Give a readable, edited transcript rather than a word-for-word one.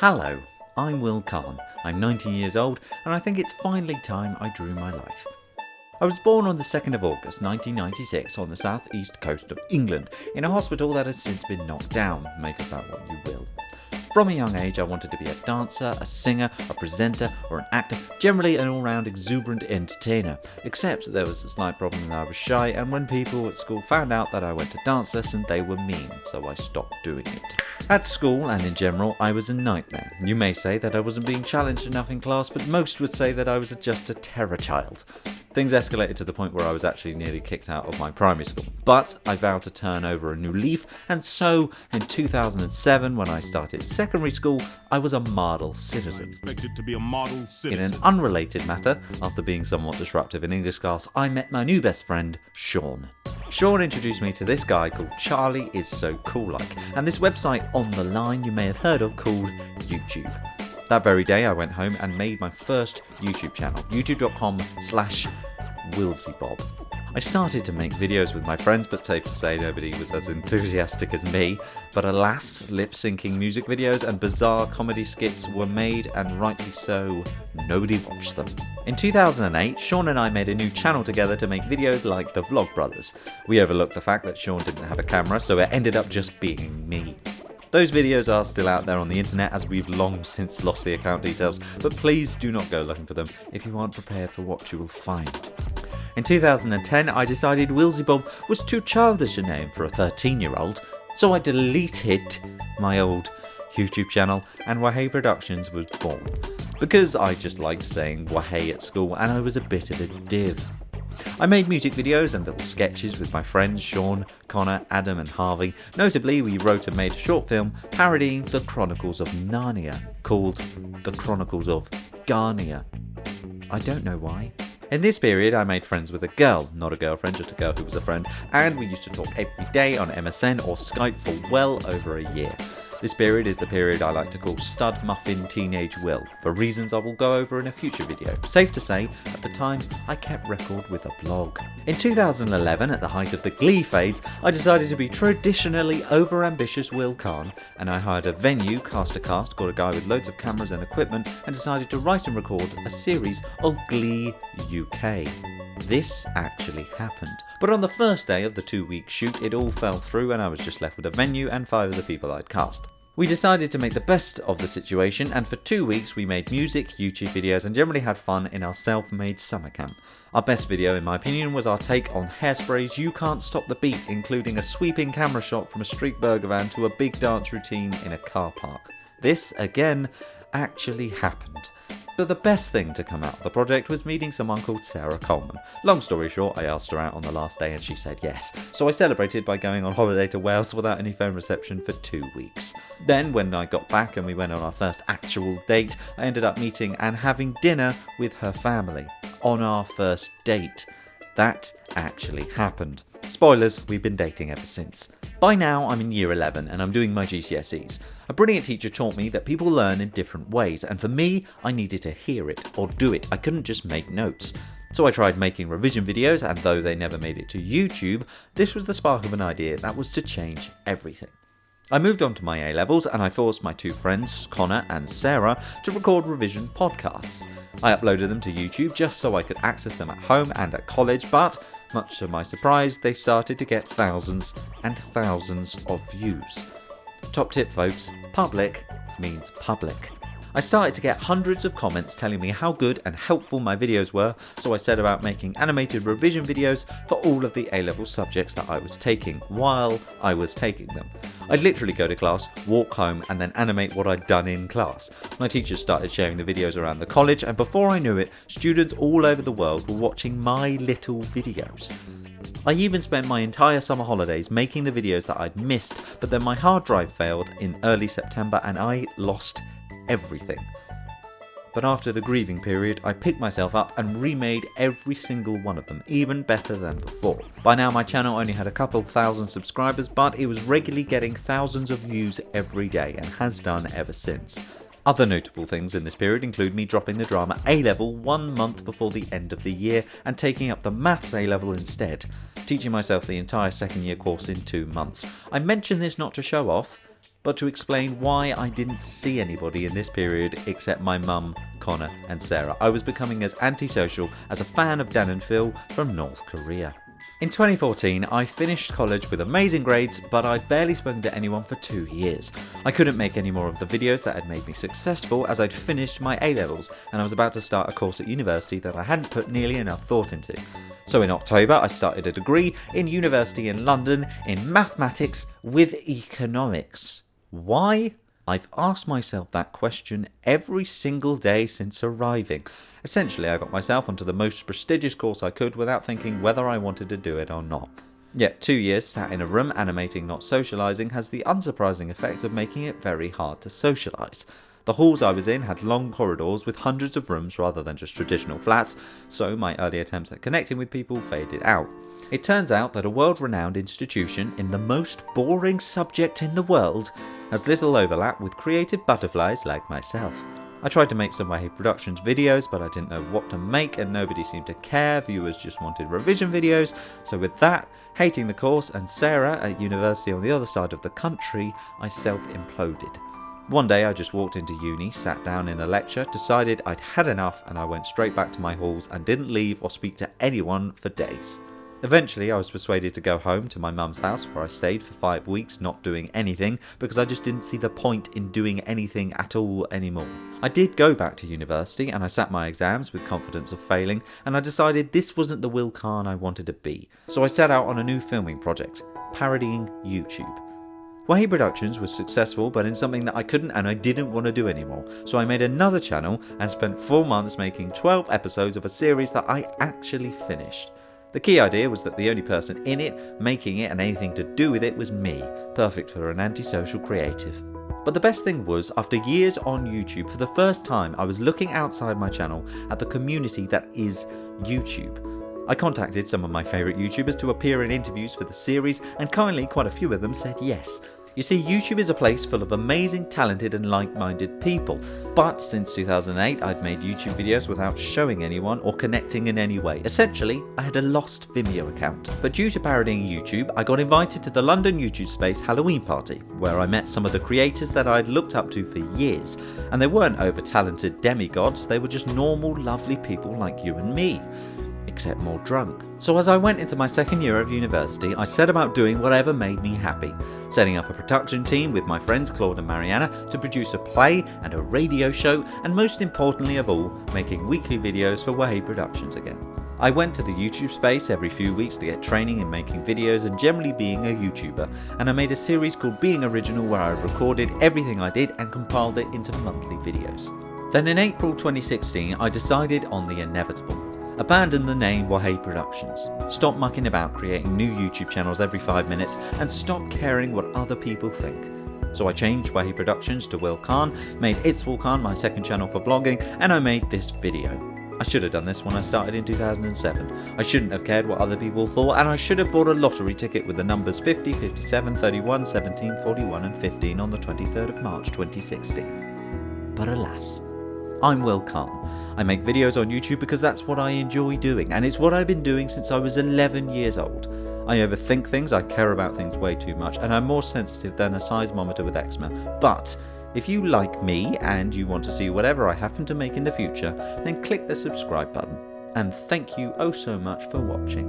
Hello, I'm Will Carne. I'm 19 years old and I think it's finally time I drew my life. I was born on the 2nd of August 1996 on the southeast coast of England in a hospital that has since been knocked down, make of that what you will. From a young age I wanted to be a dancer, a singer, a presenter or an actor, generally an all-round exuberant entertainer, except there was a slight problem that I was shy, and when people at school found out that I went to dance lessons they were mean, so I stopped doing it. At school and in general I was a nightmare. You may say that I wasn't being challenged enough in class, but most would say that I was just a terror child. Things escalated to the point where I was actually nearly kicked out of my primary school. But I vowed to turn over a new leaf, and so in 2007 when I started secondary school, I was a model citizen. In an unrelated matter, after being somewhat disruptive in English class, I met my new best friend, Sean. Sean introduced me to this guy called Charlie Is So Cool Like, and this website on the line you may have heard of called YouTube. That very day I went home and made my first YouTube channel, youtube.com/WillseyBob. I started to make videos with my friends, but safe to say nobody was as enthusiastic as me. But alas, lip-syncing music videos and bizarre comedy skits were made, and rightly so, nobody watched them. In 2008, Sean and I made a new channel together to make videos like the Vlog Brothers. We overlooked the fact that Sean didn't have a camera, so it ended up just being me. Those videos are still out there on the internet, as we've long since lost the account details, but please do not go looking for them if you aren't prepared for what you will find. In 2010, I decided WillseyBob was too childish a name for a 13-year-old, so I deleted my old YouTube channel and WAHEY Productions was born. Because I just liked saying WAHEY at school and I was a bit of a div. I made music videos and little sketches with my friends Sean, Connor, Adam and Harvey. Notably, we wrote and made a short film parodying the Chronicles of Narnia, called The Chronicles of Garnia. I don't know why. In this period, I made friends with a girl, not a girlfriend, just a girl who was a friend, and we used to talk every day on MSN or Skype for well over a year. This period is the period I like to call Stud Muffin Teenage Will, for reasons I will go over in a future video. Safe to say, at the time, I kept record with a blog. In 2011, at the height of the Glee phase, I decided to be traditionally over-ambitious Will Carne, and I hired a venue, cast, got a guy with loads of cameras and equipment, and decided to write and record a series of Glee UK. This actually happened. But on the first day of the 2-week shoot, it all fell through and I was just left with a venue and 5 of the people I'd cast. We decided to make the best of the situation, and for 2 weeks we made music, YouTube videos and generally had fun in our self-made summer camp. Our best video in my opinion was our take on Hairspray's You Can't Stop the Beat, including a sweeping camera shot from a street burger van to a big dance routine in a car park. This, again, actually happened. But the best thing to come out of the project was meeting someone called Sarah Coleman. Long story short, I asked her out on the last day and she said yes. So I celebrated by going on holiday to Wales without any phone reception for 2 weeks. Then when I got back and we went on our first actual date, I ended up meeting and having dinner with her family. On our first date. That actually happened. Spoilers, we've been dating ever since. By now I'm in year 11 and I'm doing my GCSEs. A brilliant teacher taught me that people learn in different ways, and for me, I needed to hear it or do it. I couldn't just make notes. So I tried making revision videos, and though they never made it to YouTube, this was the spark of an idea that was to change everything. I moved on to my A-levels and I forced my 2 friends, Connor and Sarah, to record revision podcasts. I uploaded them to YouTube just so I could access them at home and at college, but much to my surprise, they started to get thousands and thousands of views. Top tip folks, public means public. I started to get hundreds of comments telling me how good and helpful my videos were, so I set about making animated revision videos for all of the A-level subjects that I was taking while I was taking them. I'd literally go to class, walk home and then animate what I'd done in class. My teachers started sharing the videos around the college, and before I knew it, students all over the world were watching my little videos. I even spent my entire summer holidays making the videos that I'd missed, but then my hard drive failed in early September and I lost everything. But after the grieving period, I picked myself up and remade every single one of them, even better than before. By now my channel only had a couple thousand subscribers, but it was regularly getting thousands of views every day and has done ever since. Other notable things in this period include me dropping the drama A-level 1 month before the end of the year and taking up the maths A-level instead, teaching myself the entire second year course in 2 months. I mention this not to show off, but to explain why I didn't see anybody in this period except my mum, Connor and Sarah. I was becoming as antisocial as a fan of Dan and Phil from North Korea. In 2014, I finished college with amazing grades, but I'd barely spoken to anyone for 2 years. I couldn't make any more of the videos that had made me successful as I'd finished my A-levels and I was about to start a course at university that I hadn't put nearly enough thought into. So in October, I started a degree in university in London in mathematics with economics. Why? I've asked myself that question every single day since arriving. Essentially, I got myself onto the most prestigious course I could without thinking whether I wanted to do it or not. Yet 2 years sat in a room animating, not socialising, has the unsurprising effect of making it very hard to socialise. The halls I was in had long corridors with hundreds of rooms rather than just traditional flats, so my early attempts at connecting with people faded out. It turns out that a world-renowned institution in the most boring subject in the world has little overlap with creative butterflies like myself. I tried to make some WAHEY Productions videos, but I didn't know what to make and nobody seemed to care. Viewers just wanted revision videos. So with that, hating the course and Sarah at university on the other side of the country, I self-imploded. One day I just walked into uni, sat down in a lecture, decided I'd had enough, and I went straight back to my halls and didn't leave or speak to anyone for days. Eventually I was persuaded to go home to my mum's house, where I stayed for 5 weeks not doing anything because I just didn't see the point in doing anything at all anymore. I did go back to university and I sat my exams with confidence of failing, and I decided this wasn't the Will Carne I wanted to be. So I set out on a new filming project, parodying YouTube. WAHEY Productions was successful, but in something that I couldn't and I didn't want to do anymore. So I made another channel and spent 4 months making 12 episodes of a series that I actually finished. The key idea was that the only person in it, making it, and anything to do with it was me, perfect for an antisocial creative. But the best thing was, after years on YouTube, for the first time I was looking outside my channel at the community that is YouTube. I contacted some of my favourite YouTubers to appear in interviews for the series, and kindly quite a few of them said yes. You see, YouTube is a place full of amazing, talented and like-minded people. But since 2008, I'd made YouTube videos without showing anyone or connecting in any way. Essentially, I had a lost Vimeo account. But due to parodying YouTube, I got invited to the London YouTube Space Halloween party, where I met some of the creators that I'd looked up to for years. And they weren't over-talented demigods, they were just normal, lovely people like you and me. Except more drunk. So as I went into my second year of university, I set about doing whatever made me happy. Setting up a production team with my friends Claude and Mariana to produce a play and a radio show, and most importantly of all, making weekly videos for WAHEY Productions again. I went to the YouTube space every few weeks to get training in making videos and generally being a YouTuber, and I made a series called Being Original where I recorded everything I did and compiled it into monthly videos. Then in April 2016, I decided on the inevitable. Abandon the name WAHEY Productions. Stop mucking about creating new YouTube channels every 5 minutes and stop caring what other people think. So I changed WAHEY Productions to Will Carne, made It's Will Carne my second channel for vlogging, and I made this video. I should have done this when I started in 2007. I shouldn't have cared what other people thought, and I should have bought a lottery ticket with the numbers 50, 57, 31, 17, 41 and 15 on the 23rd of March 2016. But alas, I'm Will Carne. I make videos on YouTube because that's what I enjoy doing, and it's what I've been doing since I was 11 years old. I overthink things, I care about things way too much, and I'm more sensitive than a seismometer with eczema. But if you like me and you want to see whatever I happen to make in the future, then click the subscribe button. And thank you oh so much for watching.